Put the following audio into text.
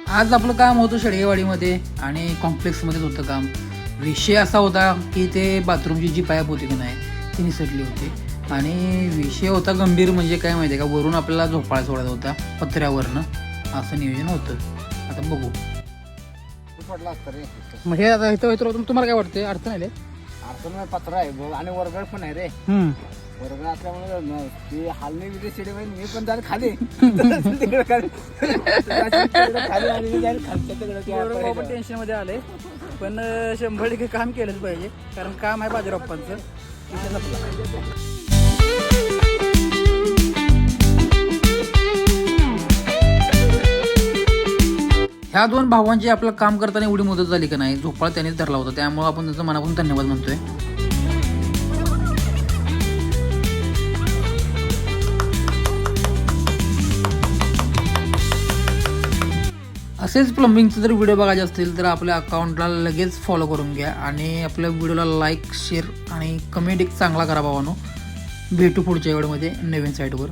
आज आपलं काम होतं शेडगेवाडीमध्ये आणि कॉम्प्लेक्समध्येच होतं काम. विषय असा होता की ते बाथरूमची जी पाईप होती की नाही ती निसटली होती आणि विषय होता गंभीर. म्हणजे काय माहिती आहे का, वरून आपल्याला झोपाळा सोडायचा होता पत्र्यावरनं, असं नियोजन होतं. आता बघू. मग हे आता इथं तुम्हाला काय वाटतं, अडचण आहे? अडचण पत्रा आहे आणि वर्गळ पण आहे रे. वर्गळ असल्यामुळे ती हालणी विधी शिडी मी पण जाईल खाली तिकडे खाली आणि जाईल खालच्या पण टेन्शन मध्ये आले, पण 100% काम केलंच पाहिजे, कारण काम आहे बाजीराप्पांचं. ह्या दोन भावांची आपलं काम करताना एवढी मदत झाली का नाही, झोपाळा त्यांनीच धरला होता, त्यामुळे आपण त्याचं मनापासून धन्यवाद म्हणतोय. असेच प्लंबिंगचे जर व्हिडिओ बघायचे असतील तर आपल्या अकाउंटला लगेच फॉलो करून घ्या आणि आपल्या व्हिडिओला लाईक, शेअर आणि कमेंट एक चांगला करा भावानो. भेटू पुढच्या व्हिडिओमध्ये नवीन साईटवर.